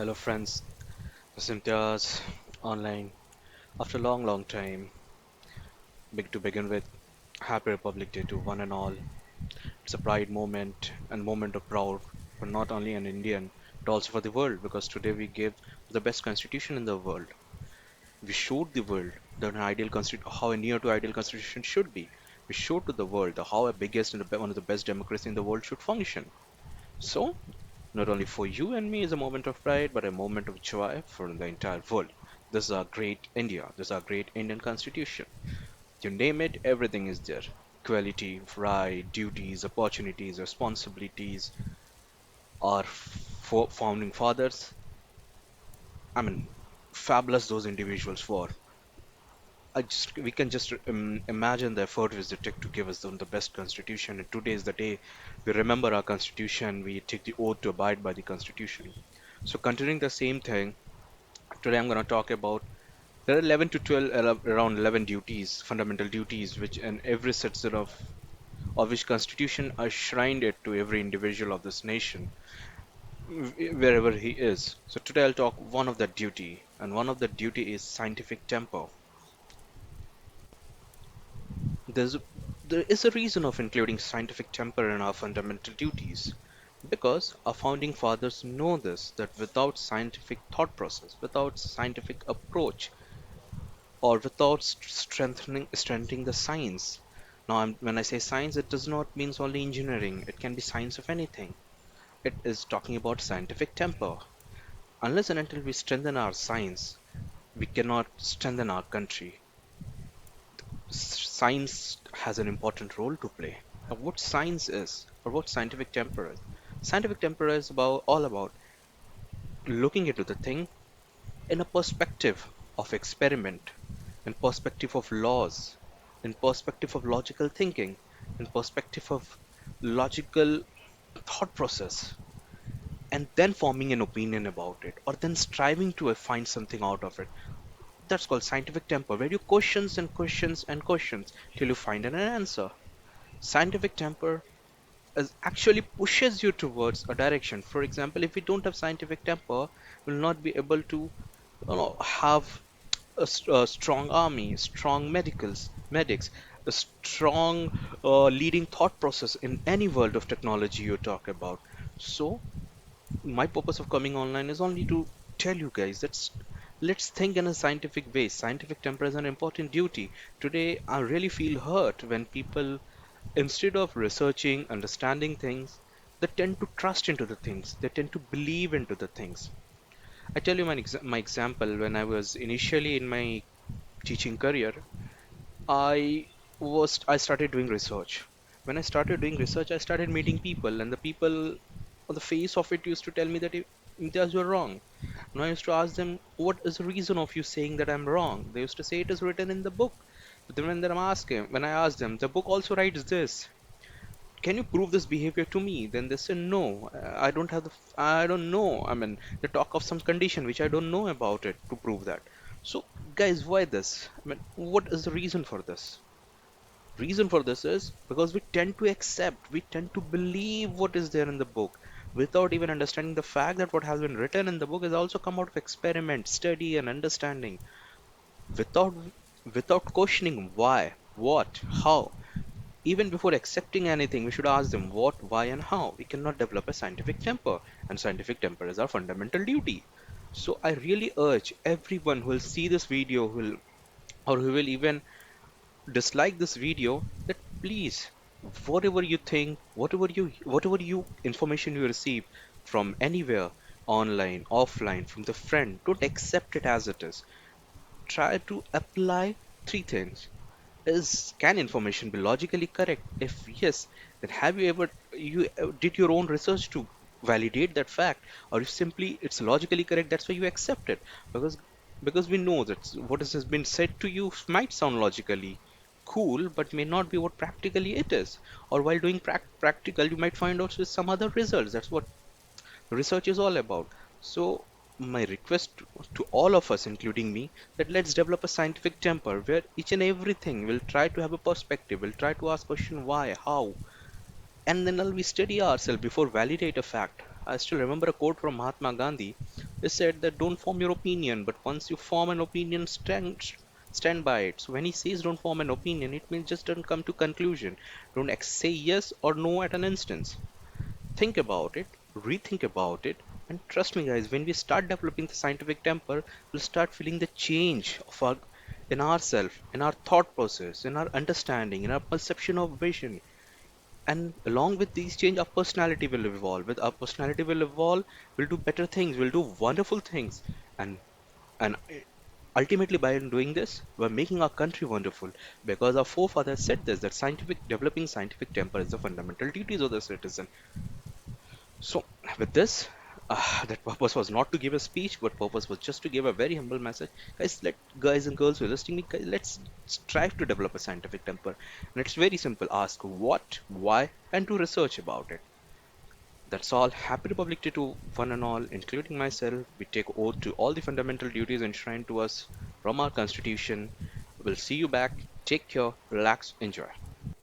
Hello friends, this is Imtiaz online. After a long time, big to begin with, Happy Republic Day to one and all. It's a pride moment and moment of proud for not only an Indian, but also for the world because today we give the best constitution in the world. We showed the world that an ideal how a near to ideal constitution should be. We showed to the world how a biggest and one of the best democracy in the world should function. So, not only for you and me is a moment of pride, but a moment of joy for the entire world. This is our great India. This is our great Indian Constitution. You name it, everything is there. Equality, right, duties, opportunities, responsibilities. Our founding fathers, I mean, fabulous those individuals were. We can just imagine the effort which they took to give us the best constitution. And today is the day we remember our constitution. We take the oath to abide by the constitution. So continuing the same thing, today I'm going to talk about there are 11 to 12 around 11 duties, fundamental duties, which in every citizen of which constitution are shrined it to every individual of this nation, wherever he is. So today I'll talk one of that duty, and one of that duty is scientific temper. There's there is a reason of including scientific temper in our fundamental duties. Because our founding fathers know this, that without scientific thought process, without scientific approach, or without strengthening the science. Now, when I say science, it does not mean only engineering. It can be science of anything. It is talking about scientific temper. Unless and until we strengthen our science, we cannot strengthen our country. Science has an important role to play. Now, what science is, or what scientific temper is? Scientific temper is all about looking into the thing in a perspective of experiment, in perspective of laws, in perspective of logical thinking, in perspective of logical thought process, and then forming an opinion about it, or then striving to find something out of it. That's called scientific temper, where you questions and questions and questions till you find an answer. Scientific temper is actually pushes you towards a direction. For example, if we don't have scientific temper, we'll not be able to have a strong army, strong medics, a strong leading thought process in any world of technology you talk about. So, my purpose of coming online is only to tell you guys that let's think in a scientific way. Scientific temper is an important duty. Today, I really feel hurt when people, instead of researching, understanding things, they tend to trust into the things. They tend to believe into the things. I tell you my example when I was initially in my teaching career, I started doing research. When I started doing research, I started meeting people, and the people on the face of it used to tell me that Imtiaz, you're wrong. And I used to ask them, what is the reason of you saying that I'm wrong? They used to say it is written in the book. But then when I asked them, the book also writes this. Can you prove this behavior to me? Then they say, no, I don't have I don't know. I mean, they talk of some condition which I don't know about it to prove that. So, guys, why this? I mean, what is the reason for this? Reason for this is because we tend to accept, we tend to believe what is there in the book without even understanding the fact that what has been written in the book has also come out of experiment, study, and understanding. Without without questioning why, what, how. Even before accepting anything, we should ask them what, why, and how. We cannot develop a scientific temper, and scientific temper is our fundamental duty. So I really urge everyone who will see this video, who will even dislike this video, that please, whatever you information you receive from anywhere, online, offline, from the friend, don't accept it as it is. Try to apply three things. Is can information be logically correct? If yes, then have you ever did your own research to validate that fact, or if simply it's logically correct, that's why you accept it? Because we know that what has been said to you might sound logically cool, but may not be what practically it is. Or while doing practical, you might find out with some other results. That's what research is all about. So, my request to all of us, including me, that let's develop a scientific temper where each and everything will try to have a perspective, will try to ask question why, how, and then we study ourselves before validate a fact. I still remember a quote from Mahatma Gandhi. He said that don't form your opinion, but once you form an opinion, stand by it. So when he says don't form an opinion, it means just don't come to conclusion. Don't say yes or no at an instance. Think about it, rethink about it, and trust me, guys, when we start developing the scientific temper, we'll start feeling the change of our in ourselves, in our thought process, in our understanding, in our perception of vision. And along with these change, our personality will evolve. With our personality will evolve, we'll do better things, we'll do wonderful things. And ultimately by doing this, we're making our country wonderful because our forefathers said this that scientific developing scientific temper is the fundamental duties of the citizen. So, with this, that purpose was not to give a speech, but purpose was just to give a very humble message. Guys and girls who are listening, me, guys, let's strive to develop a scientific temper. And it's very simple. Ask what, why, and do research about it. That's all. Happy Republic Day to one and all, including myself. We take oath to all the fundamental duties enshrined to us from our Constitution. We'll see you back. Take care, relax, enjoy.